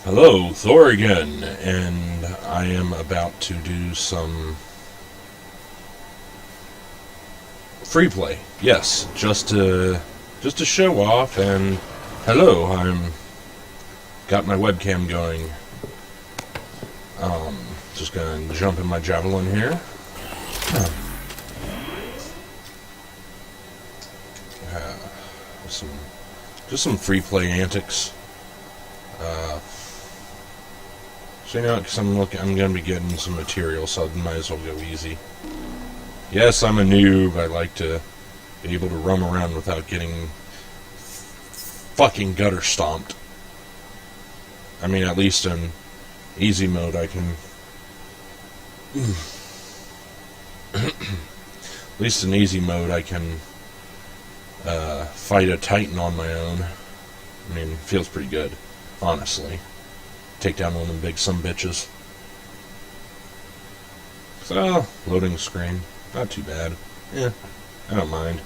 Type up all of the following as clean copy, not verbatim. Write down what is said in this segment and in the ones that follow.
Hello, Thor again, and I am about to do some free play. Yes, just to show off. And hello, got my webcam going. Just gonna jump in my javelin here. Just some free play antics. So you know, because I'm going to be getting some material, so I might as well go easy. Yes, I'm a noob. I like to be able to roam around without getting fucking gutter stomped. I mean, at least in easy mode, I can. At least in easy mode, I can fight a Titan on my own. I mean, it feels pretty good, honestly. Take down one of them big sumbitches. So, loading screen. Not too bad. Yeah, I don't mind.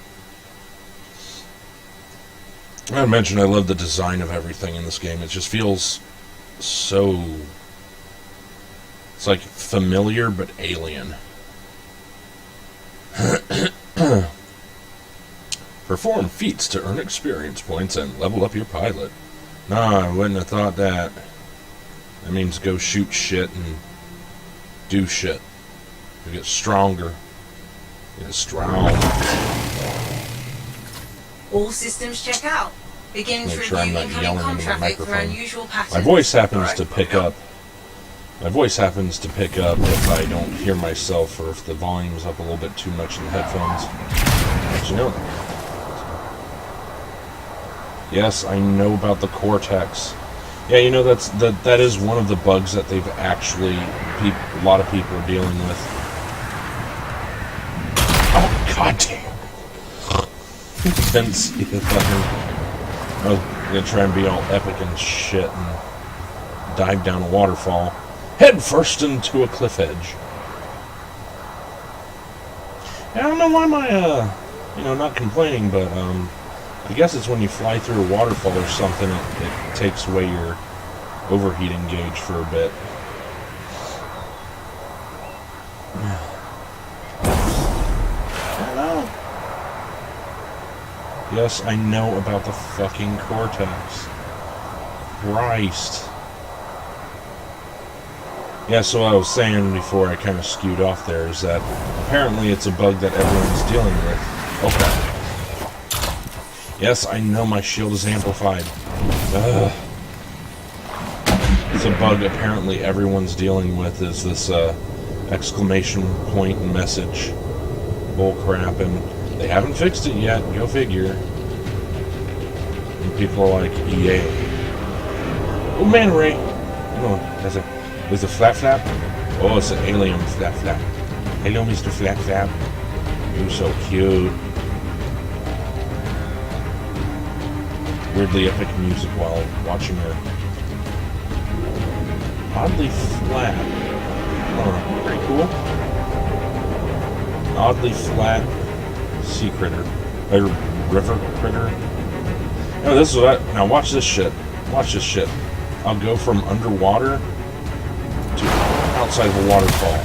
I mentioned I love the design of everything in this game. It just feels so... It's like familiar but alien. Perform feats to earn experience points and level up your pilot. Nah, I wouldn't have thought that. That means go shoot shit and do shit. You get stronger. Get strong. All systems check out. Begin to Make sure I'm review not incoming yelling into my traffic for microphone. unusual patterns. My voice happens to pick up. My voice happens to pick up if I don't hear myself or if the volume's up a little bit too much in the headphones. But you know. Yes, I know about the Cortex. Yeah, you know, that is one of the bugs that they've actually, a lot of people are dealing with. Oh, goddamn. Didn't see the fucking... I was gonna try and be all epic and shit and dive down a waterfall. Head first into a cliff edge. I don't know why my, not complaining, but, I guess it's when you fly through a waterfall or something, it takes away your overheating gauge for a bit. Hello. Yes, I know about the fucking Cortex. Christ. Yeah, so what I was saying before I kind of skewed off there is that apparently it's a bug that everyone's dealing with. Okay. Yes, I know my shield is amplified. Ugh. It's a bug apparently everyone's dealing with, is this exclamation point message bullcrap, and they haven't fixed it yet, go figure. And people are like, EA. Oh, man ray! Oh, there's a flap flap? Oh, it's an alien flap flap. Hello, Mr. Flap Flap. You're so cute. Weirdly epic music while watching her. Oddly flat. Oh, pretty cool. Oddly flat sea critter. Or river critter. No, this is what now watch this shit. Watch this shit. I'll go from underwater to outside of a waterfall.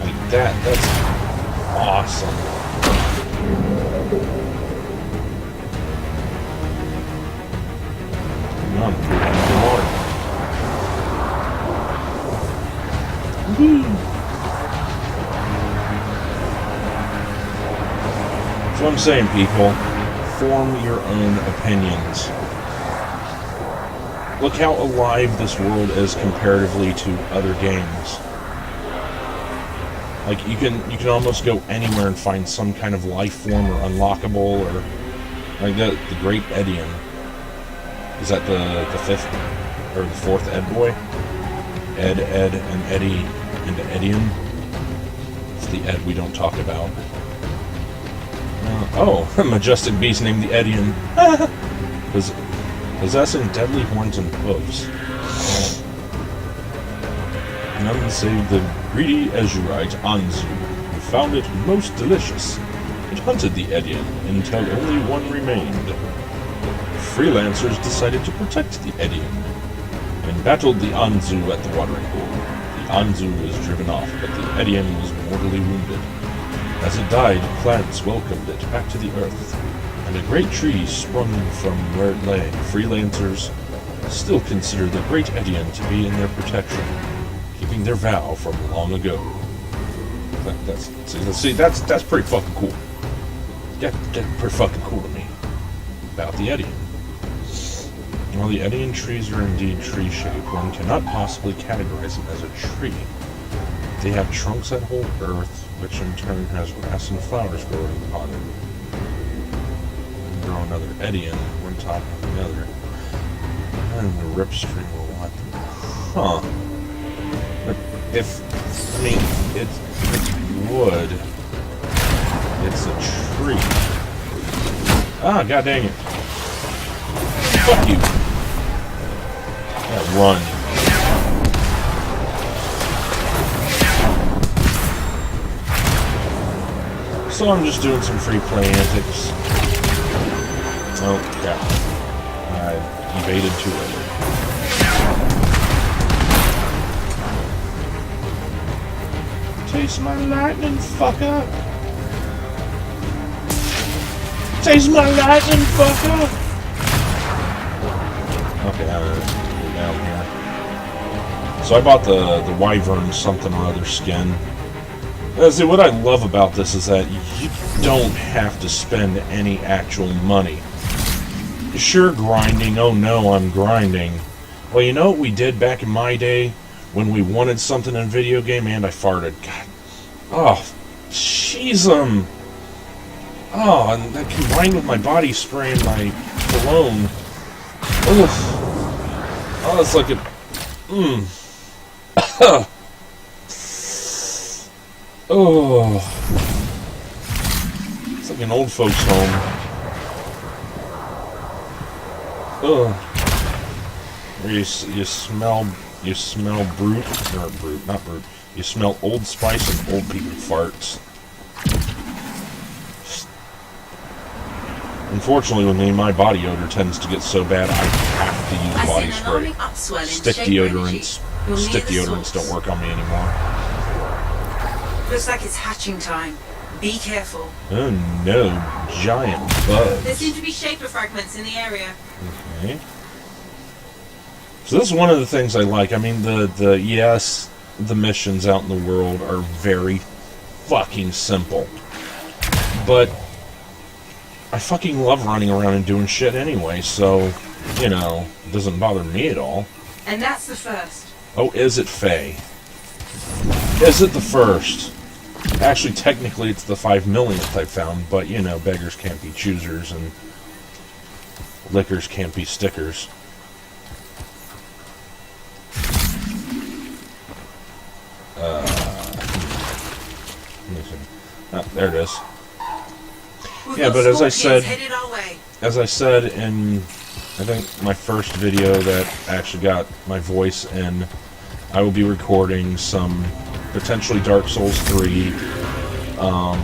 Like that's awesome. On the water. That's what I'm saying, people. Form your own opinions. Look how alive this world is comparatively to other games. Like you can almost go anywhere and find some kind of life form or unlockable, or like the Great Edian. Is that the fifth or the fourth Ed boy? Ed, and Eddie, and Edian. It's the Ed we don't talk about. A majestic beast named the Edian. Possessing deadly horns and hooves. None save the greedy Azurite Anzu, who found it most delicious. It hunted the Edian until only one remained. freelancers decided to protect the Edian and battled the Anzu at the watering hole. The Anzu was driven off, but the Edian was mortally wounded. As it died, plants welcomed it back to the earth, and a great tree sprung from where it lay. Freelancers still consider the great Edian to be in their protection, keeping their vow from long ago. That's pretty fucking cool. That's pretty fucking cool to me about the Edian. While the Edian trees are indeed tree-shaped, one cannot possibly categorize them as a tree. They have trunks that hold earth, which in turn has grass and flowers growing upon it. And grow another Edian, one top of the other. And the ripstream will want them. Huh. But it's wood. It's a tree. Ah, god dang it. Fuck you. Yeah, run. So I'm just doing some free play antics. Oh, crap. I evaded too early. Taste my lightning, fucker! Taste my lightning, fucker! Okay, go down here. So I bought the Wyvern something or other skin. See, what I love about this is that you don't have to spend any actual money. Sure, grinding. Oh no, I'm grinding. Well, you know what we did back in my day when we wanted something in a video game and I farted? God. Oh, jeez, oh, and that combined with my body spray and my cologne. Oh, it's like a... Oh, it's like an old folks' home. Ugh. Where you smell brute, or brute, not brute. You smell Old Spice and old people farts. Unfortunately, with me, my body odor tends to get so bad I have to use body spray. Stick deodorants don't work on me anymore. Looks like it's hatching time. Be careful. Oh no, giant bugs. There seem to be shaper fragments in the area. Okay. So this is one of the things I like. I mean, yes, the missions out in the world are very fucking simple. But I fucking love running around and doing shit anyway, so, you know, it doesn't bother me at all. And that's the first. Oh, is it Faye? Is it the first? Actually, technically, it's the 5 millionth I found, but, you know, beggars can't be choosers, and lickers can't be stickers. There it is. Yeah, but as I said in, I think, my first video that actually got my voice in, I will be recording some potentially Dark Souls 3, oh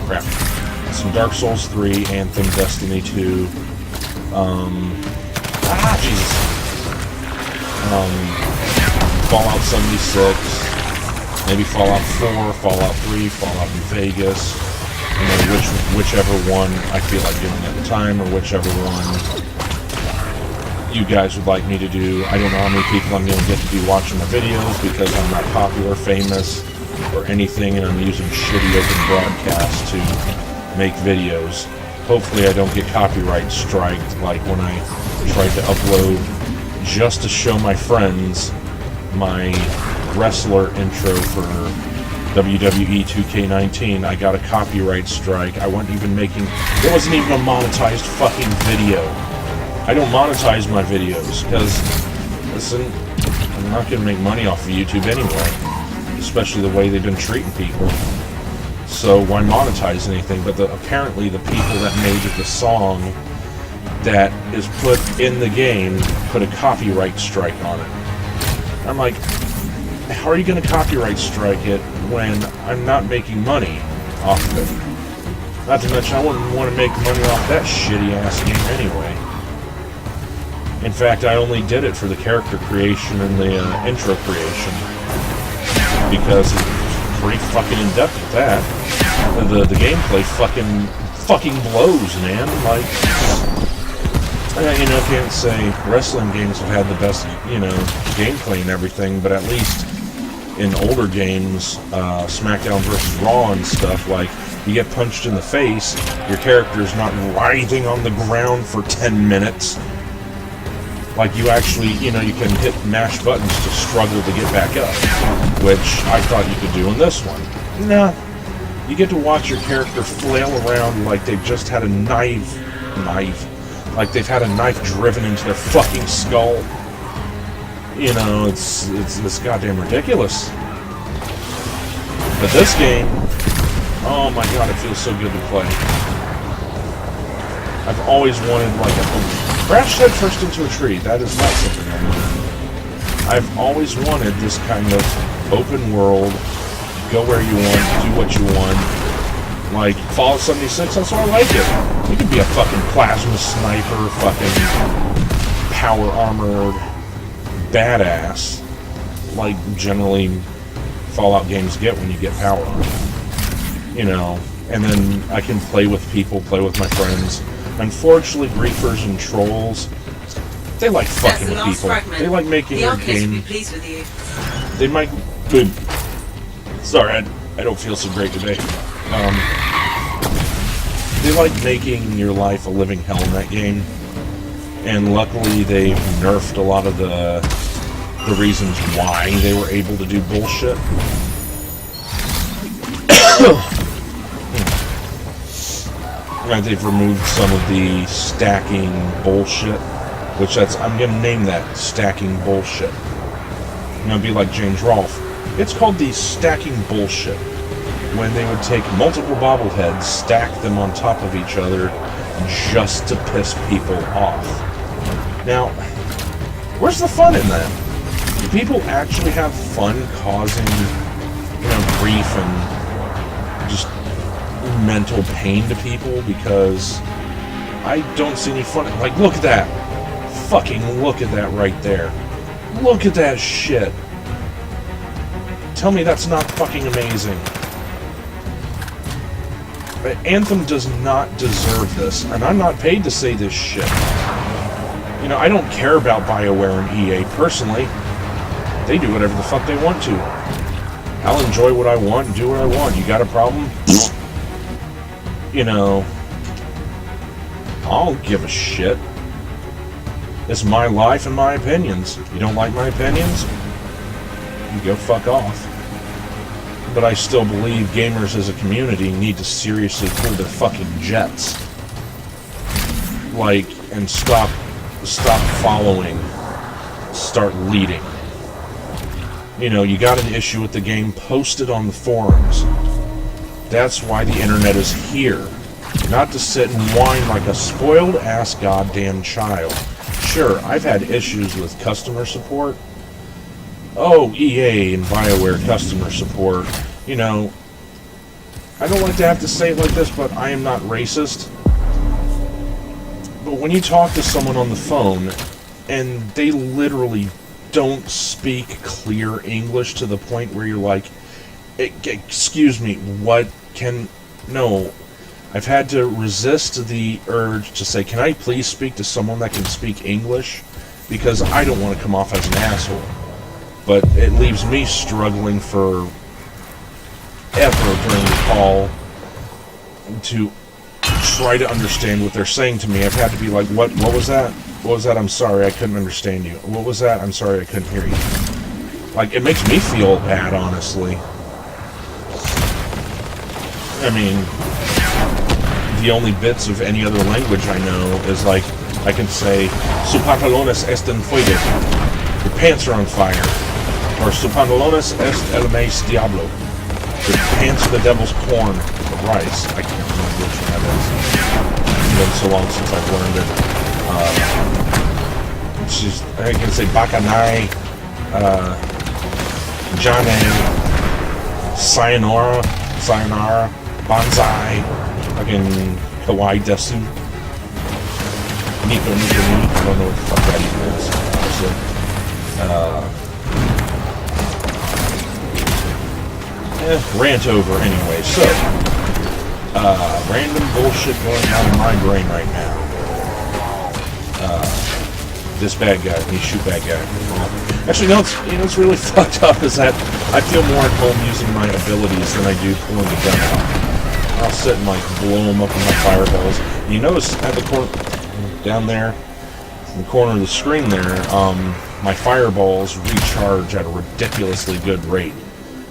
crap, some Dark Souls 3, Anthem, Destiny 2, Jesus, Fallout 76, maybe Fallout 4, Fallout 3, Fallout New Vegas, you know, whichever one I feel like doing at the time, or whichever one you guys would like me to do. I don't know how many people I'm going to get to be watching my videos because I'm not popular, famous, or anything, and I'm using shitty open broadcast to make videos. Hopefully I don't get copyright striked like when I tried to upload just to show my friends my wrestler intro for WWE 2K19. I got a copyright strike. I wasn't even making... It wasn't even a monetized fucking video. I don't monetize my videos because, listen, I'm not going to make money off of YouTube anyway, especially the way they've been treating people. So why monetize anything? But apparently the people that made the song that is put in the game put a copyright strike on it. I'm like, how are you going to copyright strike it when I'm not making money off of it? Not to mention, I wouldn't want to make money off that shitty ass game anyway. In fact, I only did it for the character creation and the intro creation, because it's pretty fucking in-depth with that. The gameplay fucking blows, man. Like, you know, can't say wrestling games have had the best, you know, gameplay and everything, but at least in older games, SmackDown versus Raw and stuff, like, you get punched in the face, your character's not writhing on the ground for 10 minutes. Like, you actually, you know, you can hit mash buttons to struggle to get back up, which I thought you could do in this one. Nah. You get to watch your character flail around like they've just had a knife, like they've had a knife driven into their fucking skull. You know, it's goddamn ridiculous. But this game, oh my god, it feels so good to play. I've always wanted, like, crash head first into a tree. That is not something I want. I've always wanted this kind of open world, go where you want, do what you want. Like, Fallout 76, that's why I like it. You can be a fucking plasma sniper, fucking power armored badass, like generally Fallout games get when you get power. You know, and then I can play with people, play with my friends. Unfortunately, griefers and trolls, they like fucking with people. They like making their game. They might. Sorry, I don't feel so great today. They like making your life a living hell in that game. And luckily, they've nerfed a lot of the reasons why they were able to do bullshit. And they've removed some of the stacking bullshit, which I'm gonna name that stacking bullshit. And it'll be like James Rolfe. It's called the stacking bullshit, when they would take multiple bobbleheads, stack them on top of each other, just to piss people off. Now, where's the fun in that? Do people actually have fun causing, you know, grief and just mental pain to people? Because I don't see any fun. Like, look at that. Fucking look at that right there. Look at that shit. Tell me that's not fucking amazing. Anthem does not deserve this, and I'm not paid to say this shit. You know, I don't care about BioWare and EA personally. They do whatever the fuck they want to. I'll enjoy what I want and do what I want. You got a problem? You know, I'll give a shit. It's my life and my opinions. You don't like my opinions? You go fuck off. But I still believe gamers as a community need to seriously pull their fucking jets. Like, and stop following. Start leading. You know, you got an issue with the game, post it on the forums. That's why the internet is here. Not to sit and whine like a spoiled ass goddamn child. Sure, I've had issues with customer support. Oh, EA and BioWare customer support. You know, I don't like to have to say it like this, but I am not racist. But when you talk to someone on the phone, and they literally don't speak clear English to the point where you're like, excuse me, what can... No. I've had to resist the urge to say, can I please speak to someone that can speak English? Because I don't want to come off as an asshole. But it leaves me struggling for ever during the call to try to understand what they're saying to me. I've had to be like, what was that? What was that? I'm sorry, I couldn't understand you. What was that? I'm sorry, I couldn't hear you. Like, it makes me feel bad, honestly. I mean, the only bits of any other language I know is like, I can say, su pantalones están fuego. Your pants are on fire. Or su pantalones est el maíz diablo. Your pants are the devil's corn. The rice. I can't remember which one that is. It's been so long since I've learned it. I can say bacanai, jane, sayonara, banzai, fucking kawaii desu. Nico. I don't know what the fuck that even is, honestly. Rant over anyway. So, random bullshit going on in my brain right now. This bad guy, me shoot bad guy. Actually, no, it's really fucked up is that I feel more at home using my abilities than I do pulling the gun out. I'll sit and like blow them up with my fireballs. And you notice at the corner, down there, in the corner of the screen there, my fireballs recharge at a ridiculously good rate.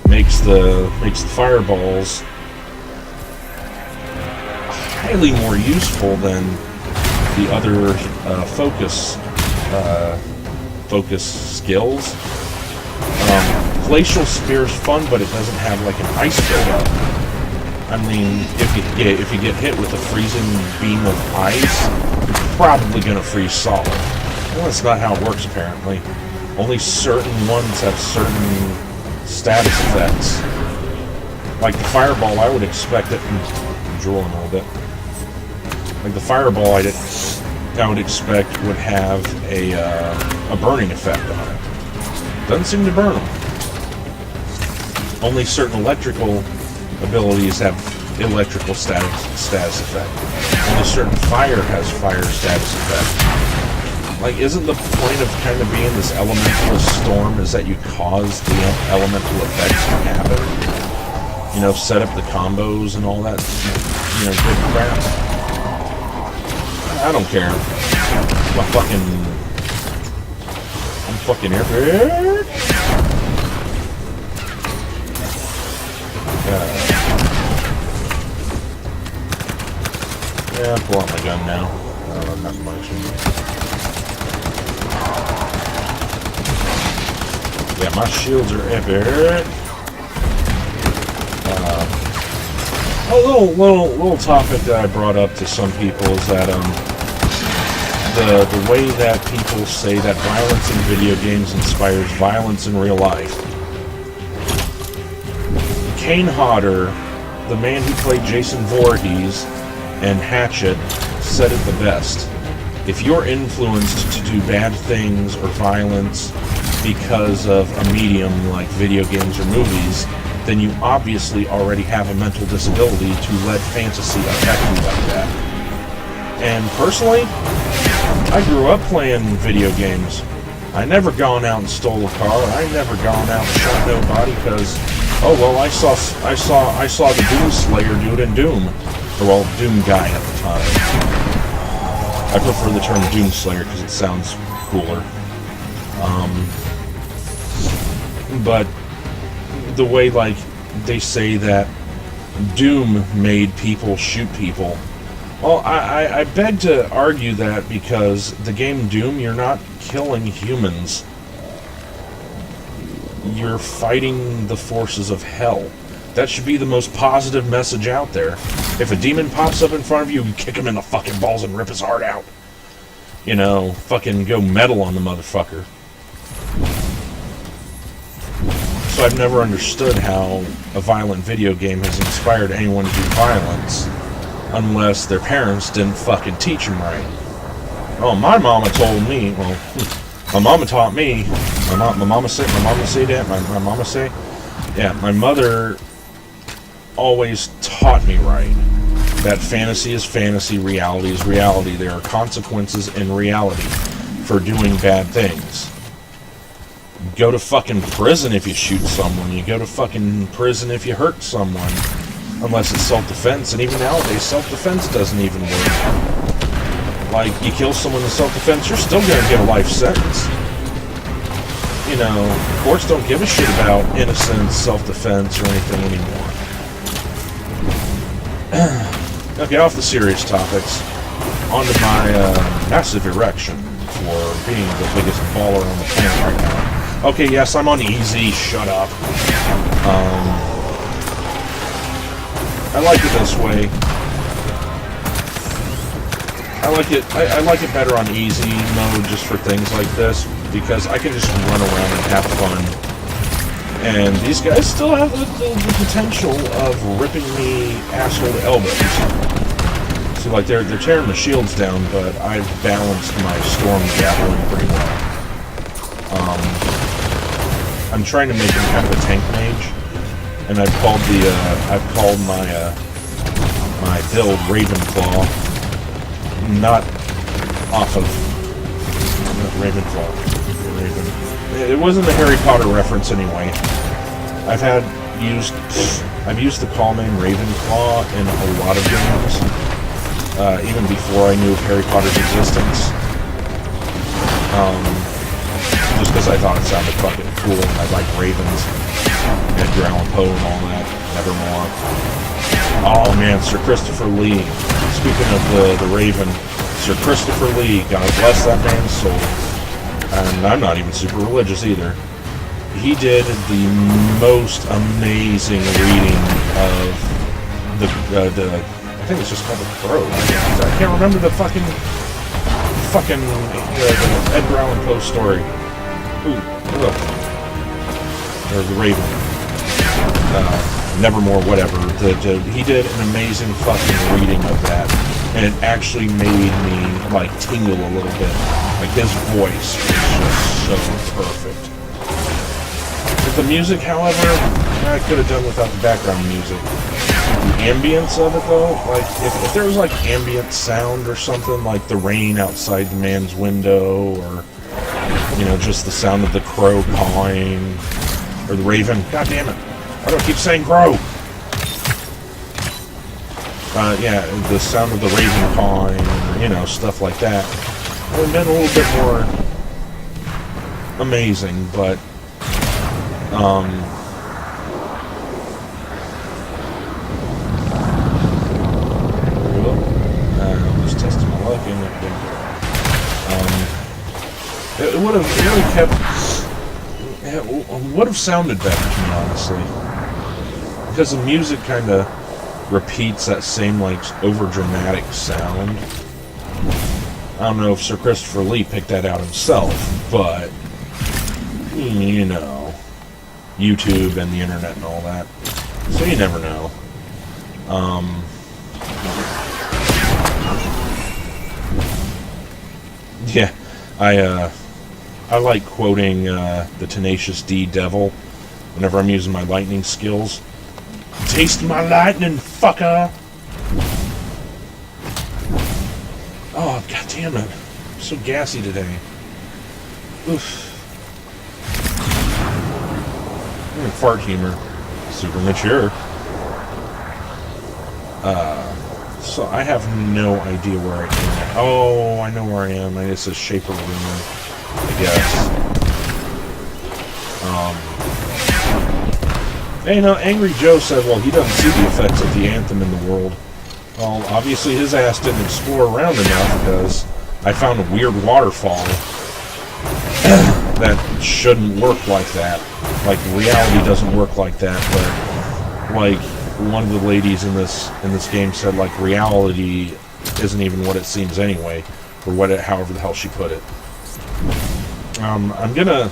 Makes the fireballs highly more useful than the other focus skills. Glacial Spear's fun, but it doesn't have like an ice buildup. I mean, if you get hit with a freezing beam of ice, you're probably gonna freeze solid. Well, that's not how it works apparently. Only certain ones have certain status effects. Like the fireball, I would expect it. I'm drooling a little bit. Like the fireball, I would expect would have a burning effect on it. Doesn't seem to burn them. Only certain electrical abilities have electrical status effect. Only certain fire has fire status effect. Like, isn't the point of kind of being this elemental storm is that you cause the elemental effects to happen? You know, set up the combos and all that, good crap. I don't care. I'm fucking here. Yeah, pull out my gun now. Not much. Yeah, my shields are epic. A little topic that I brought up to some people is that the way that people say that violence in video games inspires violence in real life. Kane Hodder, the man who played Jason Voorhees and Hatchet, said it the best. If you're influenced to do bad things or violence because of a medium like video games or movies, then you obviously already have a mental disability to let fantasy affect you like that. And personally, I grew up playing video games. I never gone out and stole a car. I never gone out and shot nobody because, oh well, I saw the Doom Slayer do it in Doom. Or well, Doom guy at the time. I prefer the term Doom Slayer because it sounds cooler. But the way like they say that Doom made people shoot people. Well, I beg to argue that because the game Doom, you're not killing humans. You're fighting the forces of hell. That should be the most positive message out there. If a demon pops up in front of you, you kick him in the fucking balls and rip his heart out. You know, fucking go metal on the motherfucker. So I've never understood how a violent video game has inspired anyone to do violence unless their parents didn't fucking teach them right. Oh, my mama told me, well, my mama taught me, my mama say that, my mama say, yeah, my mother always taught me right, that fantasy is fantasy, reality is reality. There are consequences in reality for doing bad things. You go to fucking prison if you shoot someone. You go to fucking prison if you hurt someone. Unless it's self-defense, and even nowadays, self-defense doesn't even work. Like, you kill someone in self-defense, you're still gonna get a life sentence. You know, courts don't give a shit about innocence, self-defense, or anything anymore. Okay, off the serious topics. On to my massive erection for being the biggest baller on the planet right now. Okay, yes, I'm on easy, shut up. I like it this way. I like it better on easy mode just for things like this, because I can just run around and have fun. And these guys still have the potential of ripping me asshole to elbows. See, like, they're tearing the shields down, but I've balanced my storm javelin pretty well. I'm trying to make him kind of a tank mage, and I've called my my build Ravenclaw, not off of Ravenclaw. It wasn't a Harry Potter reference anyway. I've used the call name Ravenclaw in a lot of games, even before I knew of Harry Potter's existence. Just because I thought it sounded fucking cool, and I like ravens, Edgar Allan Poe and all that, Nevermore. Oh man, Sir Christopher Lee. Speaking of the Raven, Sir Christopher Lee, God bless that man's soul. And I'm not even super religious either. He did the most amazing reading of the I think it's just called The Crow. I can't remember the fucking Edgar Allan Poe story. Ooh, or The Raven. Nevermore, whatever. He did an amazing fucking reading of that, and it actually made me like tingle a little bit. Like his voice was just so perfect. With the music, however, I could have done without the background music. The ambience of it, though, like if there was like ambient sound or something, like the rain outside the man's window, or just the sound of the crow cawing, or the raven. God damn it! Why do I keep saying crow? Yeah, the sound of the raven cawing, or, stuff like that. It would have been a little bit more amazing, but I'm just testing my luck, and it would have really kept. It would have sounded better to me, honestly, because the music kind of repeats that same like over-dramatic sound. I don't know if Sir Christopher Lee picked that out himself, but YouTube and the internet and all that, so you never know. Yeah, I like quoting the Tenacious D Devil whenever I'm using my lightning skills. Taste my lightning, fucker! Oh, god damn it. I'm so gassy today. Oof. Fart humor. Super mature. So I have no idea where I am. Oh, I know where I am. It's a Shaper Rumor, I guess. Angry Joe said, well, he doesn't see the effects of the Anthem in the world. Well, obviously his ass didn't explore around enough, because I found a weird waterfall that shouldn't work like that. Like, reality doesn't work like that, but, like, one of the ladies in this game said, like, reality isn't even what it seems anyway, or however the hell she put it. I'm gonna,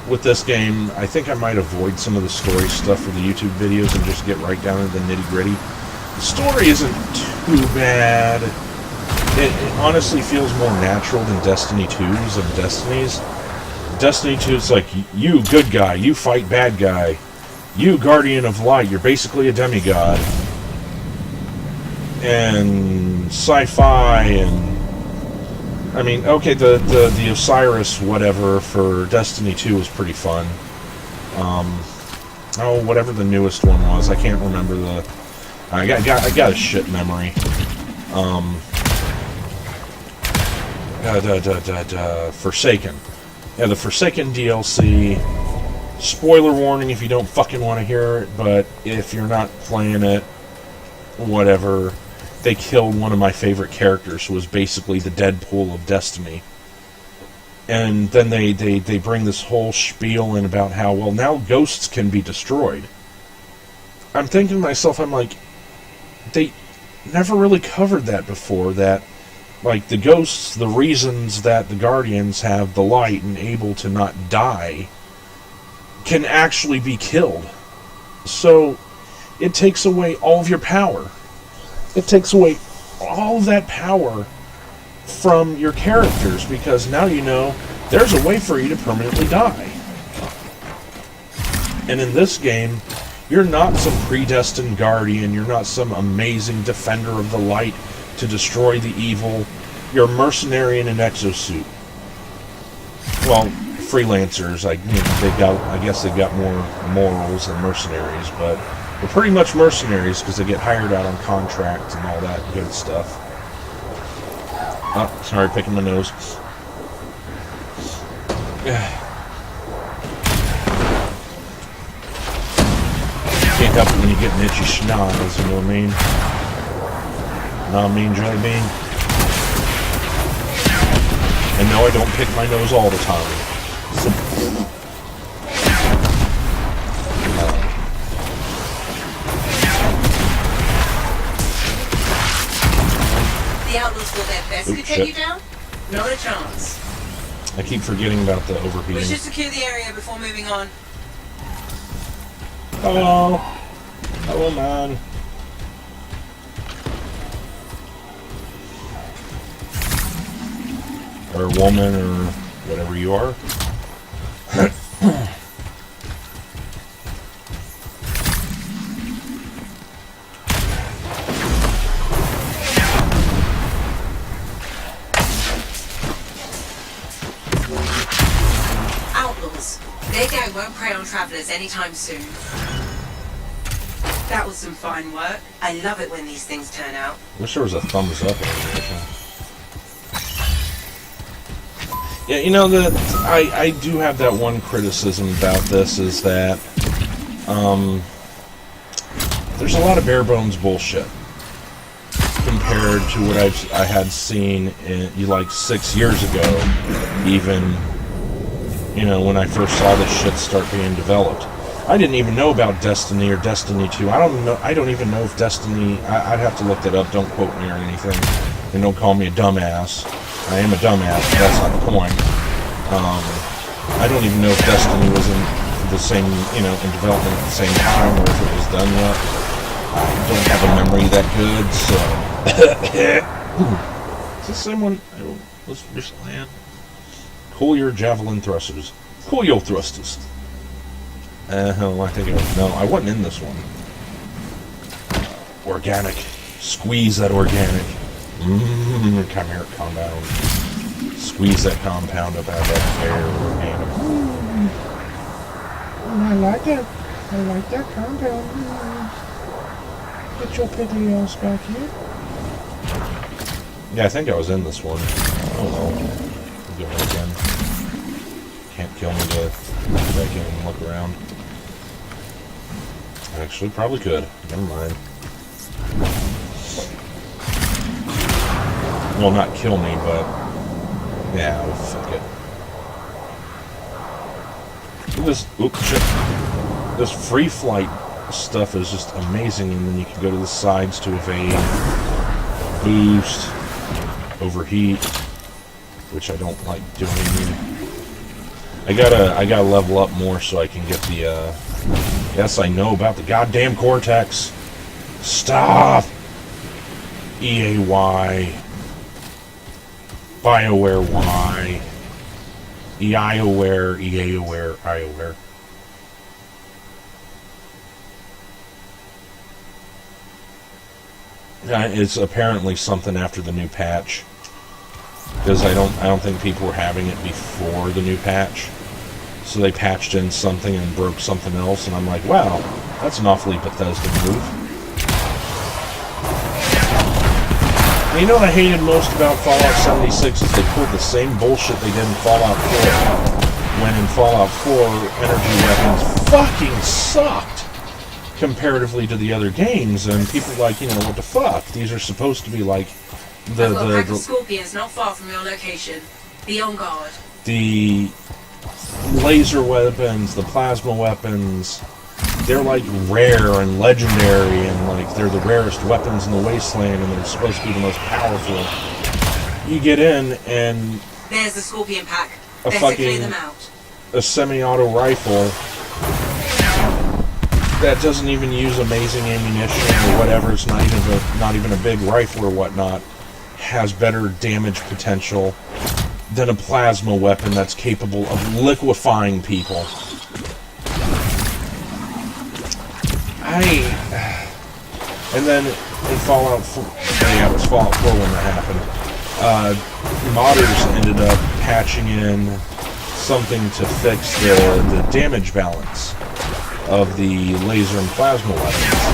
with this game, I think I might avoid some of the story stuff for the YouTube videos and just get right down to the nitty-gritty. The story isn't too bad. It honestly feels more natural than Destiny 2's and Destiny's. Destiny 2 is like, you good guy, you fight bad guy. You guardian of light, you're basically a demigod. And sci-fi and... I mean, okay, the Osiris whatever for Destiny 2 was pretty fun. Whatever the newest one was, I can't remember the... I got a shit memory. Forsaken. Yeah, the Forsaken DLC. Spoiler warning if you don't fucking want to hear it, but if you're not playing it, whatever. They killed one of my favorite characters, who was basically the Deadpool of Destiny. And then they bring this whole spiel in about how, well, now ghosts can be destroyed. I'm thinking to myself, I'm like, they never really covered that before, that, like, the ghosts, the reasons that the Guardians have the light and able to not die, can actually be killed. So, it takes away all of your power. It takes away all of that power from your characters, because now you know there's a way for you to permanently die. And in this game, you're not some predestined guardian, you're not some amazing defender of the light to destroy the evil. You're a mercenary in an exosuit. Well, freelancers, I guess they've got more morals than mercenaries, but they're pretty much mercenaries because they get hired out on contracts and all that good stuff. Oh, sorry, picking my nose. Can't help it when you get an itchy schnoz, you know what I mean? Know what I mean, jelly bean? And no, I don't pick my nose all the time. The outlaws will their best to take you down? Not a chance. I keep forgetting about the overheating. We should secure the area before moving on. Hello. Hello, man. Or woman, or whatever you are. Outlaws. Their gang won't prey on travelers anytime soon. That was some fine work. I love it when these things turn out. Wish there was a thumbs up animation. Yeah, you know, that I do have that one criticism about this, is that there's a lot of bare bones bullshit compared to what I had seen like 6 years ago, even, you know, when I first saw this shit start being developed. I didn't even know about Destiny or Destiny 2. I don't even know if Destiny... I'd have to look that up. Don't quote me or anything. And don't call me a dumbass. I am a dumbass, but that's not the point. I don't even know if Destiny was in the same, you know, in development at the same time, or if it was done yet. I don't have a memory that good, so... Is this the same one I was recently in? Cool your javelin thrusters. Cool your thrusters. I think it was... No, I wasn't in this one. Organic. Squeeze that organic. Chimeric compound. Squeeze that compound up out of that air organic. I like it. I like that compound. Get your piggly ass back here. Yeah, I think I was in this one. Oh well. We'll give it again. Can't kill me to go back in and look around. Actually, probably could. Never mind. Well, not kill me, but... Yeah, well, fuck it. This... Oops, shit. This free flight stuff is just amazing, and then you can go to the sides to evade, boost, overheat, which I don't like doing. I gotta level up more so I can get the, yes, I know about the goddamn Cortex. Stop! EAY. BioWare Y. EIOWare, EAOWare, IOWare. It's apparently something after the new patch. Because I don't think people were having it before the new patch. So they patched in something and broke something else, and I'm like, wow, that's an awfully Bethesda move. And you know what I hated most about Fallout 76 is they pulled the same bullshit they did in Fallout 4. When in Fallout 4, energy weapons fucking sucked comparatively to the other games, and people were like, you know, what the fuck? These are supposed to be like the Scorpions not far from your location. Be on guard. The laser weapons, the plasma weapons, they're like rare and legendary, and like they're the rarest weapons in the wasteland, and they're supposed to be the most powerful. You get in and there's the Scorpion pack. A clear them out. A semi-auto rifle. that doesn't even use amazing ammunition or whatever, it's not even a big rifle or whatnot, has better damage potential than a plasma weapon that's capable of liquefying people. And then in Fallout 4, yeah, it was Fallout 4 when that happened, modders ended up patching in something to fix the damage balance of the laser and plasma weapons.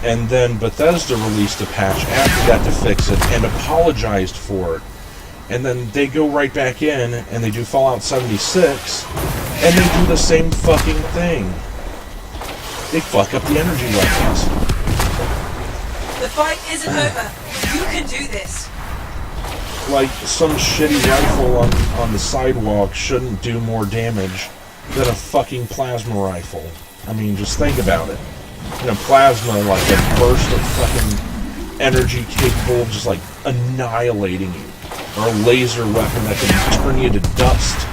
And then Bethesda released a patch after that to fix it and apologized for it. And then they go right back in and they do Fallout 76 and they do the same fucking thing. They fuck up the energy weapons. The fight isn't over. You can do this. Like, some shitty rifle on the sidewalk shouldn't do more damage than a fucking plasma rifle. I mean, just think about it. You know, plasma, like a burst of fucking energy capable of just, like, annihilating you. Or a laser weapon that can turn you to dust.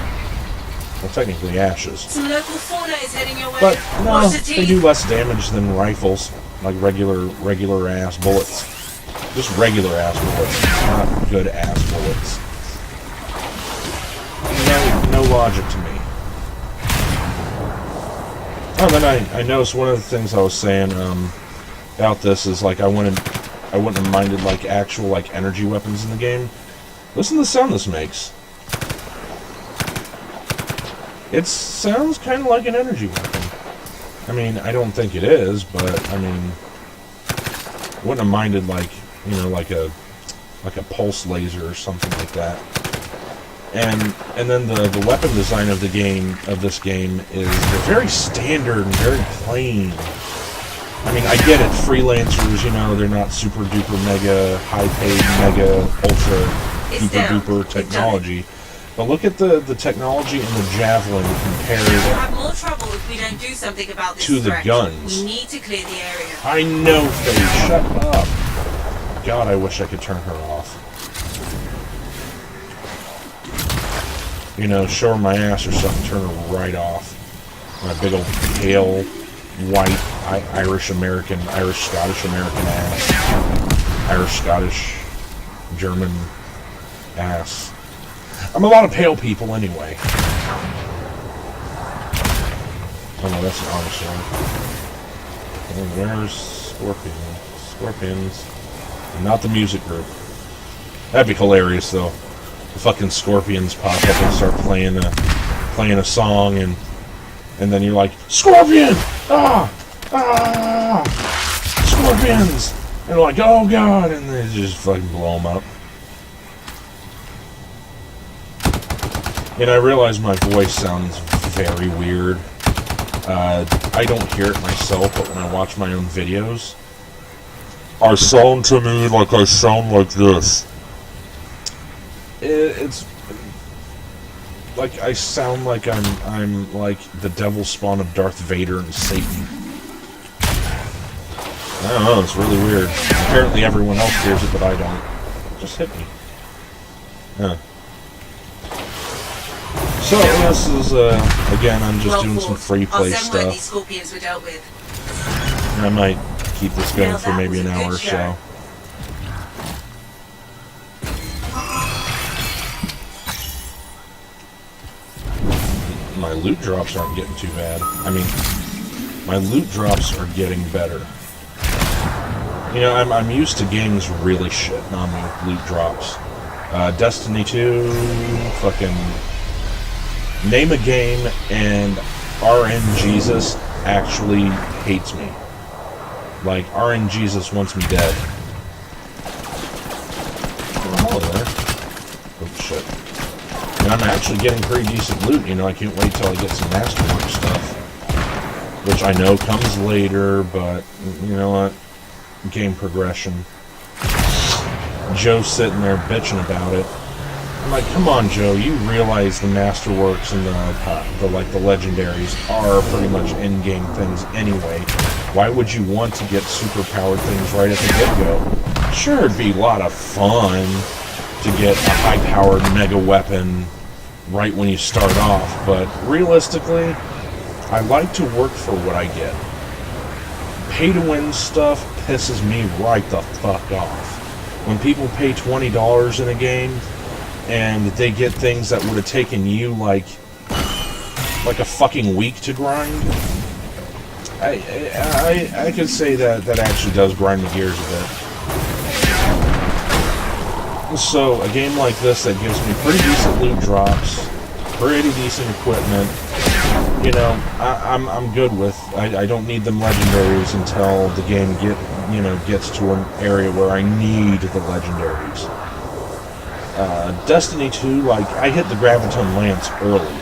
Well, technically ashes. Some local fauna is heading your way. But, no, Watch the they team. do less damage than rifles. Like regular ass bullets. Just regular ass bullets, not good ass bullets. No logic to me. Oh, then I noticed one of the things I was saying about this is, like, I wouldn't have minded, like, actual, like, energy weapons in the game. Listen to the sound this makes. It sounds kind of like an energy weapon. I mean, I don't think it is, but I mean, I wouldn't have minded, like, you know, like a pulse laser or something like that. And then the weapon design of this game is very standard and very plain. I mean, I get it, freelancers, you know, they're not super duper mega high paid, mega ultra duper duper technology. But look at the technology in the Javelin compared We'll have more trouble if we don't do something about this to the threat. guns. We need to clear the area. I know, Faye, shut up. God, I wish I could turn her off. You know, show her my ass or something, turn her right off. My big old pale, white, Irish-Scottish-American ass. Irish-Scottish, German ass. I'm a lot of pale people anyway. Oh no, that's an armor sword. And where's Scorpions? Not the music group. That'd be hilarious though. The fucking Scorpions pop up and start playing a song, and then you're like, Scorpion! Scorpions! And they're like, oh god, and they just fucking blow them up. And I realize my voice sounds very weird. I don't hear it myself, but when I watch my own videos, I sound to me like I sound like this. It's like I sound like I'm like the devil spawn of Darth Vader and Satan. I don't know, it's really weird. Apparently everyone else hears it, but I don't. It just hit me. Yeah. So this is again, I'm just doing some free play stuff. These scorpions were dealt with. I might keep this going for maybe an hour or so. My loot drops aren't getting too bad. I mean, my loot drops are getting better. You know, I'm used to games really shitting on me with loot drops. Destiny 2, fucking name a game, and RNGesus actually hates me. Like, RNGesus wants me dead. Oh, there. Oh, shit. And I'm actually getting pretty decent loot, you know, I can't wait till I get some Masterwork stuff. Which I know comes later, but, you know what? Game progression. Joe's sitting there bitching about it. I'm like, come on, Joe, you realize the Masterworks and the legendaries are pretty much in-game things anyway. Why would you want to get super-powered things right at the get-go? Sure, it'd be a lot of fun to get a high-powered mega weapon right when you start off, but realistically, I like to work for what I get. Pay-to-win stuff pisses me right the fuck off. When people pay $20 in a game, and they get things that would have taken you like a fucking week to grind, I could say that actually does grind the gears a bit. So a game like this that gives me pretty decent loot drops, pretty decent equipment, you know, I'm good with. I don't need them legendaries until the game gets to an area where I need the legendaries. Destiny 2, like, I hit the Graviton Lance early,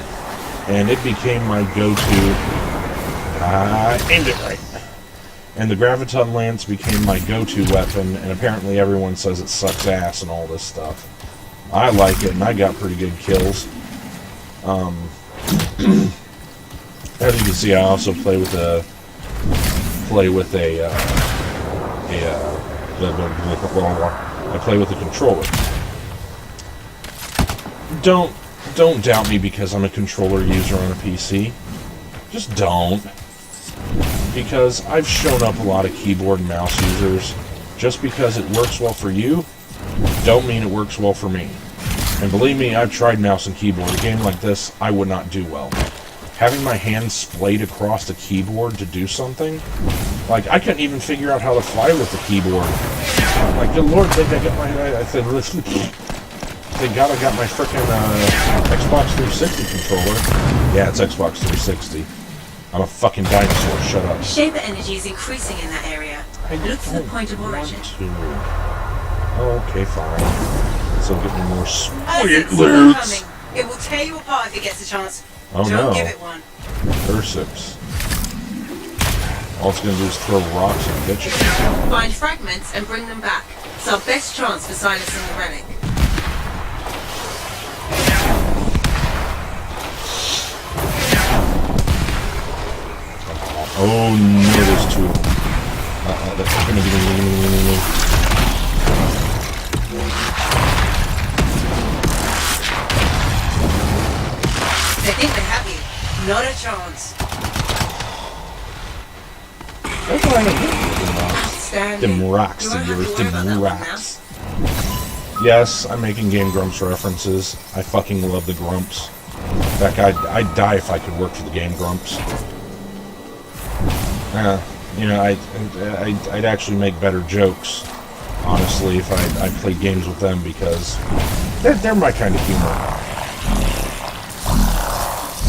and it became my go-to. Aimed it right. And the Graviton Lance became my go-to weapon, and apparently everyone says it sucks ass and all this stuff. I like it, and I got pretty good kills. As you can see, I also play with a controller. Don't doubt me because I'm a controller user on a PC. Just don't. Because I've shown up a lot of keyboard and mouse users. Just because it works well for you, don't mean it works well for me. And believe me, I've tried mouse and keyboard. A game like this, I would not do well. Having my hands splayed across the keyboard to do something, like, I couldn't even figure out how to fly with the keyboard. Like, good lord, I got my... I said, listen... Thank God I got my frickin' Xbox 360 controller. Yeah, it's Xbox 360. I'm a fucking dinosaur, shut up. Shaper energy is increasing in that area. Look for the point of origin. Okay, fine. So get me more sweet loot. loot. It will tear you apart if it gets a chance. Oh Don't no. give it one. Ursips. All it's gonna do is throw rocks and bitches. Find fragments and bring them back. It's our best chance for silencing the relic. Oh no, there's two. That's gonna be. They think they have you. Not a chance. Them rocks of yours, them rocks. Yes, I'm making Game Grumps references. I fucking love the Grumps. In fact, I'd die if I could work for the Game Grumps. You know, I'd actually make better jokes, honestly, if I played games with them, because they're my kind of humor.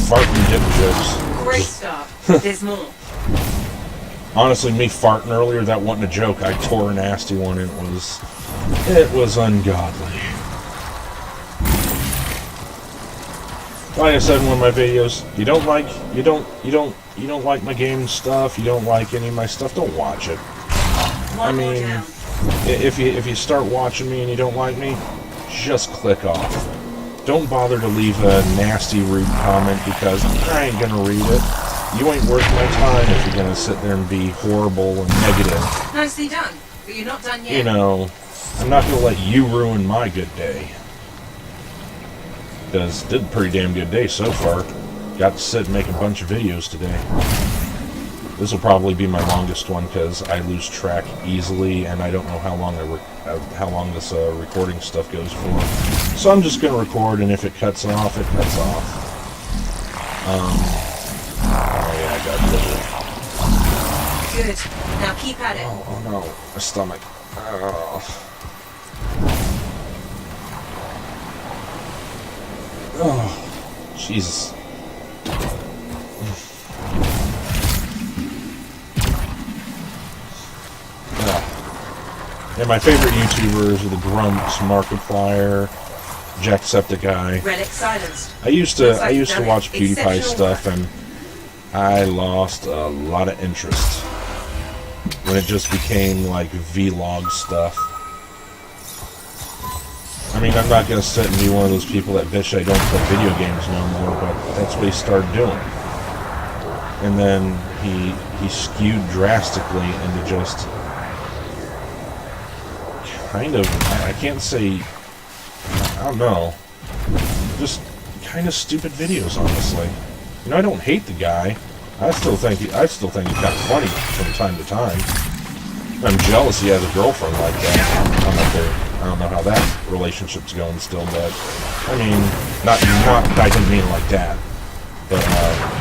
Farting dip jokes. Great start. There's more. Honestly, me farting earlier, that wasn't a joke. I tore a nasty one, and it was ungodly. Like I said in one of my videos, you don't like my game stuff, you don't like any of my stuff, don't watch it. I mean, if you start watching me and you don't like me, just click off. Don't bother to leave a nasty, rude comment, because I ain't gonna read it. You ain't worth my time if you're gonna sit there and be horrible and negative. Nicely done, but you're not done yet. You know, I'm not gonna let you ruin my good day. Because did a pretty damn good day so far. Got to sit and make a bunch of videos today. This will probably be my longest one because I lose track easily, and I don't know how long this recording stuff goes for. So I'm just gonna record, and if it cuts off, it cuts off. Oh yeah, I got it. Good. Now keep at it. Oh no, my stomach. Oh. Oh, Jesus. And my favorite YouTubers are the Grumps, Markiplier, Jacksepticeye. Relic silenced. I used to watch PewDiePie stuff, and I lost a lot of interest when it just became like vlog stuff. I mean, I'm not going to sit and be one of those people that bitch I don't play video games no more, but that's what he started doing. And then he skewed drastically into just kind of, I can't say, I don't know, just kind of stupid videos, honestly. You know, I don't hate the guy. I still think he's kind of funny from time to time. I'm jealous he has a girlfriend like that. I don't know how that relationship's going still, but I mean, I didn't mean it like that. But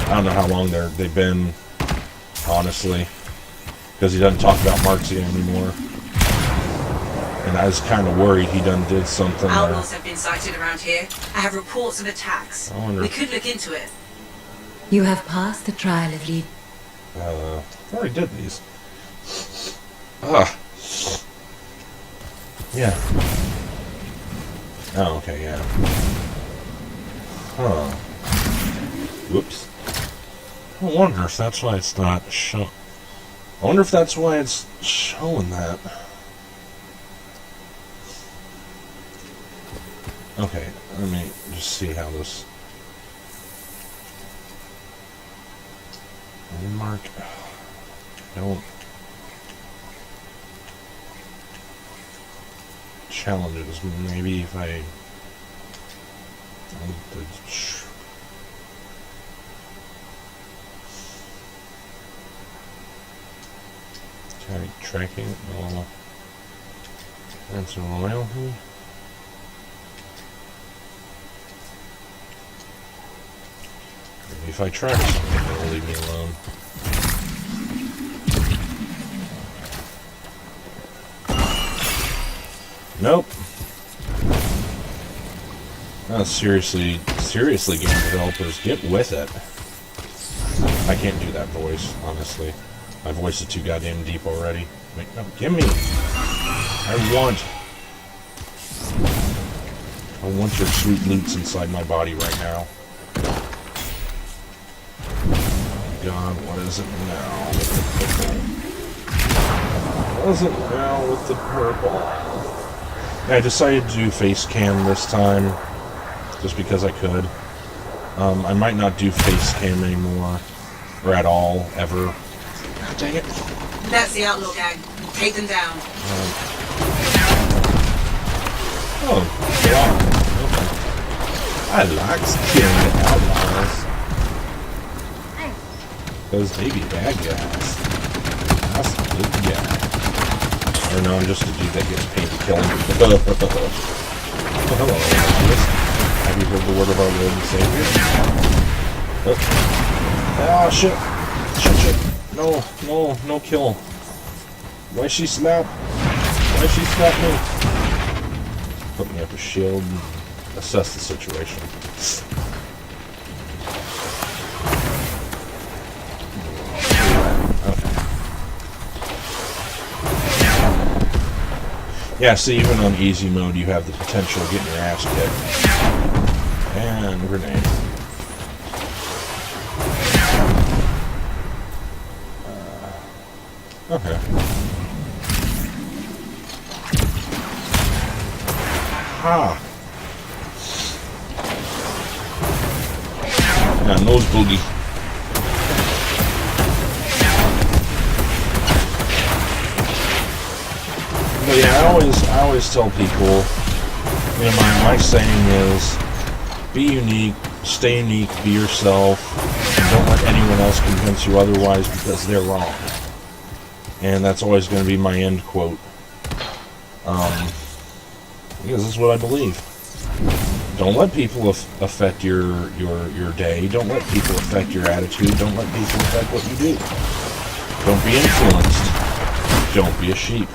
I don't know how long they've been, honestly, because he doesn't talk about Marxia anymore. And I was kind of worried he did something. Outlaws have been sighted around here. I have reports of attacks. We could look into it. You have passed the trial of lead. I already did these. Yeah. Oh, okay, yeah. Huh. Whoops. I wonder if that's why it's not showing. I wonder if that's why it's showing that. Okay, let me just see how this... Mark... Don't... Challenges. Maybe if I... Tracking... That's loyalty. If I try something, it'll leave me alone. Nope. Oh, seriously, game developers, get with it. I can't do that voice, honestly. My voice is too goddamn deep already. Wait, no, give me. I want your sweet loots inside my body right now. God, what is it now with the purple? What is it now with the purple? Yeah, I decided to do face cam this time, just because I could. I might not do face cam anymore, or at all, ever. God dang it. That's the outlaw gang. Take them down. Oh, yeah. Okay. I like killing the outlaws. Those maybe bad guys. That's a good guy. Or no, I'm just a dude that gets paid to kill him. Oh, hello, Alice. Have you heard the word of our Lord and Savior? Oh, shit. Shit. No kill. Why she snap? Why she snap me? Put me up a shield and assess the situation. Yeah, see, even on easy mode, you have the potential of getting your ass kicked. And grenade. Okay. Ha! Yeah, nose boogie. But yeah, I always tell people, you know, my saying is, be unique, stay unique, be yourself, and don't let anyone else convince you otherwise because they're wrong. And that's always going to be my end quote. Because this is what I believe. Don't let people affect your day. Don't let people affect your attitude. Don't let people affect what you do. Don't be influenced. Don't be a sheep.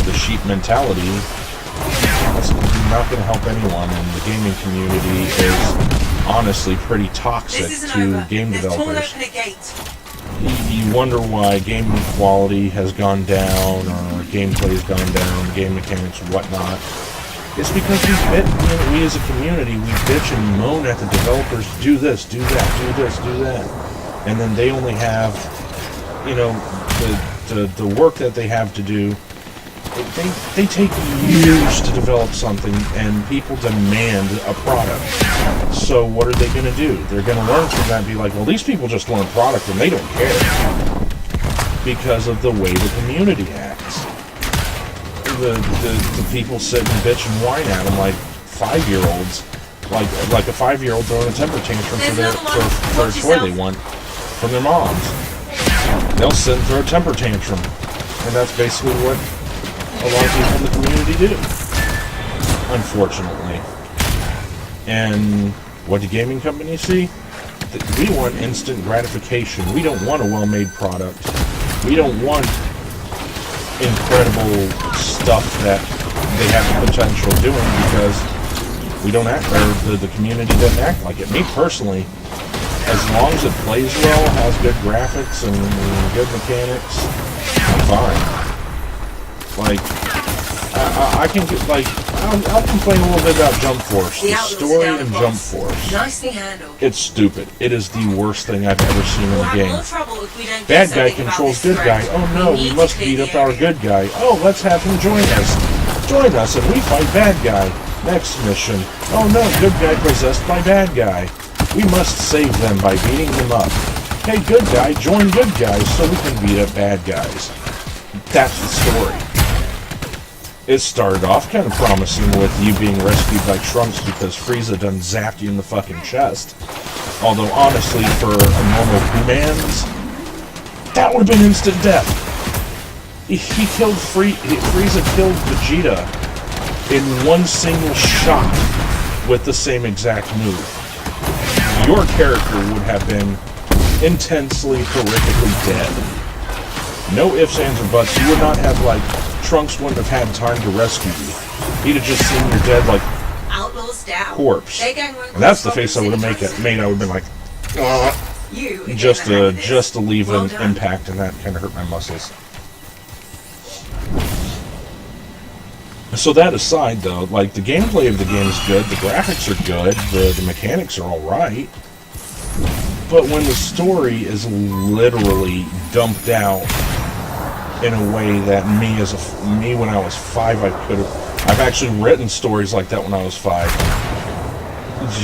The sheep mentality, that's not going to help anyone, and the gaming community is honestly pretty toxic to game developers. You wonder why gaming quality has gone down, or gameplay has gone down, game mechanics, whatnot. It's because we as a community, we bitch and moan at the developers, do this, do that, do this, do that. And then they only have, you know, the work that they have to do. They take years to develop something, and people demand a product. So what are they going to do? They're going to learn from that and be like, well, these people just want a product and they don't care. Because of the way the community acts. The people sit and bitch and whine at them like 5-year-olds. Like a 5-year-old throwing a temper tantrum for a toy they want from their moms. They'll sit and throw a temper tantrum. And that's basically what a lot of people in the community do. Unfortunately. And what do gaming companies see? We want instant gratification. We don't want a well-made product. We don't want incredible stuff that they have the potential of doing because we don't act, or the community doesn't act like it. Me personally, as long as it plays well, has good graphics and good mechanics, I'm fine. Like, I can get, like, I'll complain a little bit about Jump Force. The story in Jump Force. Nicely handled. It's stupid. It is the worst thing I've ever seen in a game. More trouble if we don't Bad guy controls good guy. Oh no, we must beat up our good guy. Oh, let's have him join us. Join us and we fight bad guy. Next mission. Oh no, good guy possessed by bad guy. We must save them by beating them up. Hey, good guy, join good guys so we can beat up bad guys. That's the story. It started off kind of promising with you being rescued by Trunks because Frieza done zapped you in the fucking chest. Although, honestly, for a normal humans, that would have been instant death. He killed Frieza killed Vegeta in one single shot with the same exact move. Your character would have been intensely, horrifically dead. No ifs, ands, or buts. You would not have, like, Trunks wouldn't have had time to rescue you. He'd have just seen your dead, like, corpse. And that's the face I would have made. I would have been like, just to leave an impact, and that kind of hurt my muscles. So that aside, though, like, the gameplay of the game is good, the graphics are good, the mechanics are alright, but when the story is literally dumped out in a way that me when I was 5, I've actually written stories like that when I was 5.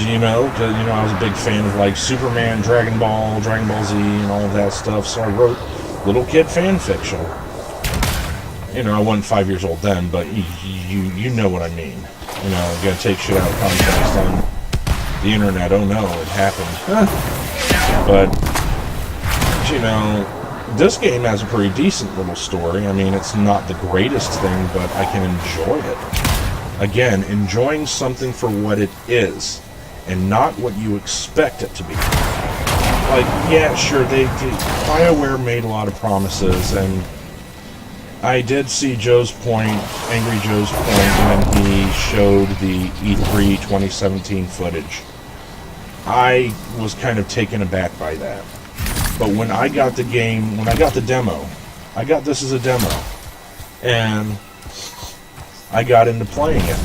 You know, I was a big fan of, like, Superman, Dragon Ball Z, and all of that stuff, so I wrote little kid fan fiction. You know, I wasn't 5 years old then, but you know what I mean. You know, you gotta take shit out of context on the internet. Oh no, it happened. But, you know, this game has a pretty decent little story. I mean, it's not the greatest thing, but I can enjoy it. Again, enjoying something for what it is, and not what you expect it to be. Like, yeah, sure, BioWare made a lot of promises, and I did see Angry Joe's point, when he showed the E3 2017 footage. I was kind of taken aback by that. But when I got the game, when I got the demo, I got this as a demo, and I got into playing it.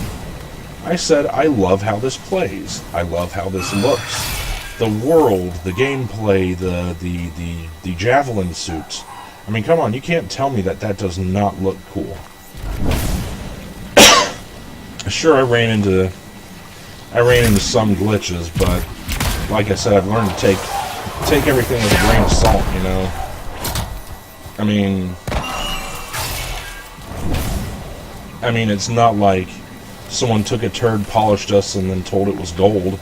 I said, I love how this plays. I love how this looks. The world, the gameplay, the javelin suits. I mean, come on, you can't tell me that does not look cool. Sure, I ran into some glitches, but like I said, I've learned to take everything with a grain of salt, you know. I mean, it's not like someone took a turd, polished us, and then told it was gold.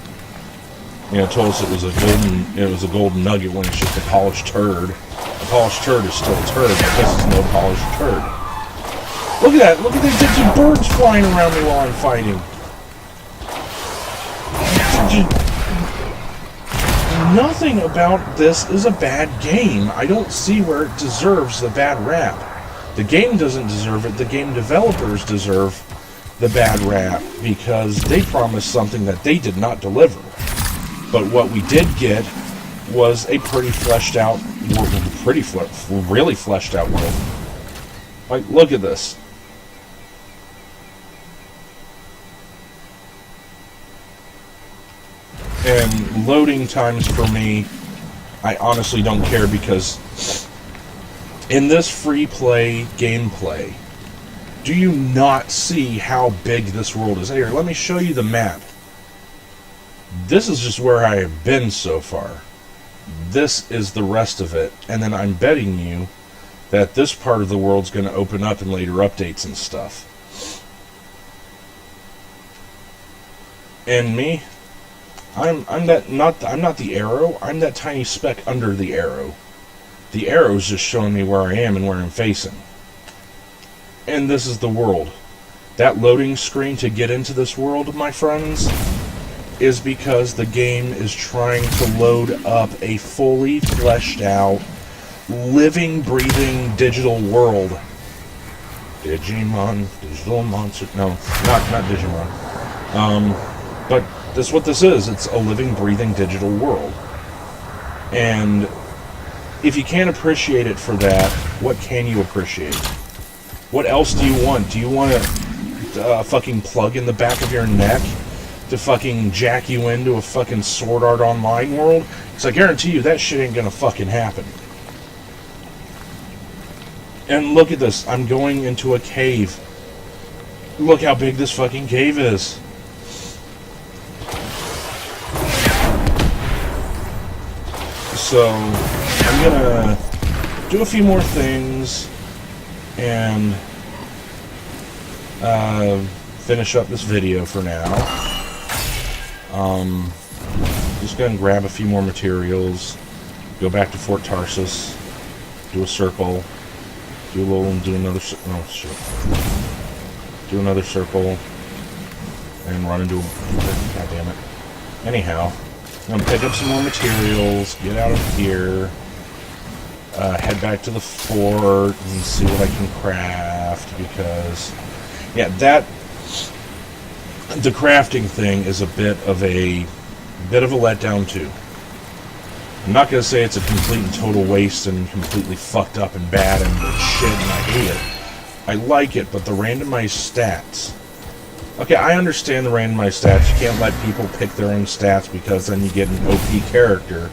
You know, told us it was a golden nugget when it's just a polished turd. A polished turd is still a turd, but this is no polished turd. Look at that! Look at these birds flying around me while I'm fighting. Nothing about this is a bad game. I don't see where it deserves the bad rap. The game doesn't deserve it. The game developers deserve the bad rap because they promised something that they did not deliver. But what we did get was a pretty fleshed out, really fleshed out world. Like, look at this. And loading times for me, I honestly don't care because in this free play gameplay, do you not see how big this world is? Here, let me show you the map. This is just where I have been so far. This is the rest of it. And then I'm betting you that this part of the world's going to open up in later updates and stuff. And me, I'm not the arrow. I'm that tiny speck under the arrow. The arrow's just showing me where I am and where I'm facing. And this is the world. That loading screen to get into this world, my friends, is because the game is trying to load up a fully fleshed out, living, breathing digital world. Digimon, digital monster. No, not Digimon. But that's what this is. It's a living, breathing digital world. And if you can't appreciate it for that, what can you appreciate? What else do you want? Do you want a fucking plug in the back of your neck to fucking jack you into a fucking Sword Art Online world? Because I guarantee you that shit ain't gonna fucking happen. And look at this. I'm going into a cave. Look how big this fucking cave is. So, I'm gonna do a few more things and finish up this video for now. Just gonna grab a few more materials, go back to Fort Tarsus, do a circle, do another circle, and run into a... God damn it. Anyhow, I'm gonna pick up some more materials, get out of here, head back to the fort and see what I can craft, because yeah, the crafting thing is a bit of a letdown too. I'm not gonna say it's a complete and total waste and completely fucked up and bad and shit and I hate it. I like it, but the randomized stats. Okay, I understand the randomized stats. You can't let people pick their own stats because then you get an OP character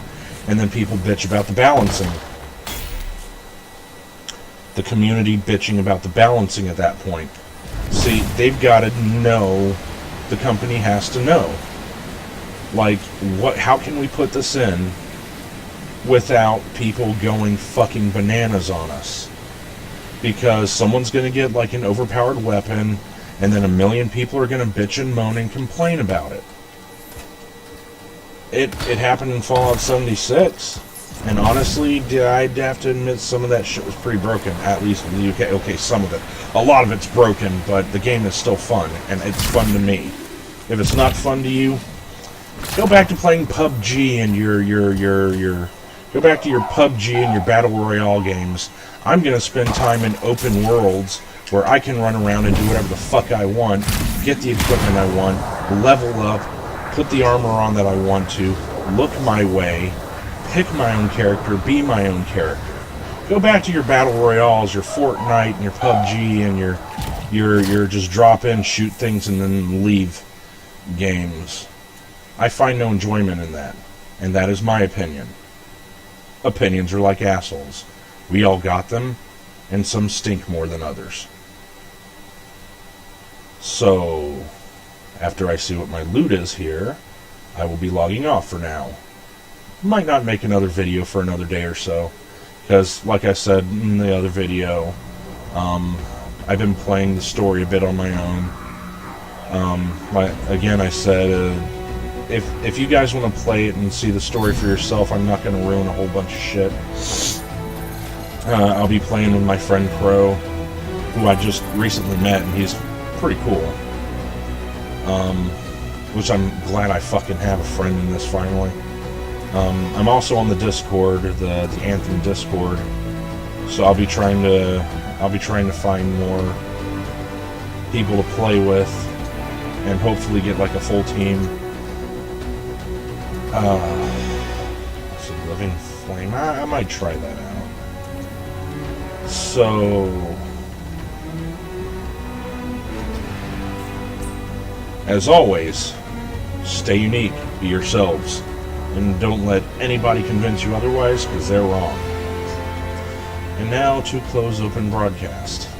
and then people bitch about the balancing. The community bitching about the balancing at that point. See, they've got to know, the company has to know. Like, how can we put this in without people going fucking bananas on us? Because someone's going to get like an overpowered weapon, and then a million people are going to bitch and moan and complain about it. It happened in Fallout 76, and honestly, I'd have to admit some of that shit was pretty broken, at least in the UK. Okay, some of it. A lot of it's broken, but the game is still fun, and it's fun to me. If it's not fun to you, go back to playing PUBG and go back to your PUBG and your Battle Royale games. I'm going to spend time in open worlds where I can run around and do whatever the fuck I want, get the equipment I want, level up, put the armor on that I want to, look my way, pick my own character, be my own character. Go back to your Battle Royales, your Fortnite, and your PUBG, and your just drop in, shoot things, and then leave games. I find no enjoyment in that, and that is my opinion. Opinions are like assholes. We all got them, and some stink more than others. So, after I see what my loot is here, I will be logging off for now. Might not make another video for another day or so, because, like I said in the other video, I've been playing the story a bit on my own. Again, I said, if you guys want to play it and see the story for yourself, I'm not going to ruin a whole bunch of shit. I'll be playing with my friend Crow, who I just recently met, and he's pretty cool. Which I'm glad I fucking have a friend in this finally. I'm also on the Discord, the Anthem Discord, so I'll be trying to find more people to play with, and hopefully get like a full team. It's a living flame. I might try that out. So, as always, stay unique, be yourselves, and don't let anybody convince you otherwise, because they're wrong. And now to close open broadcast.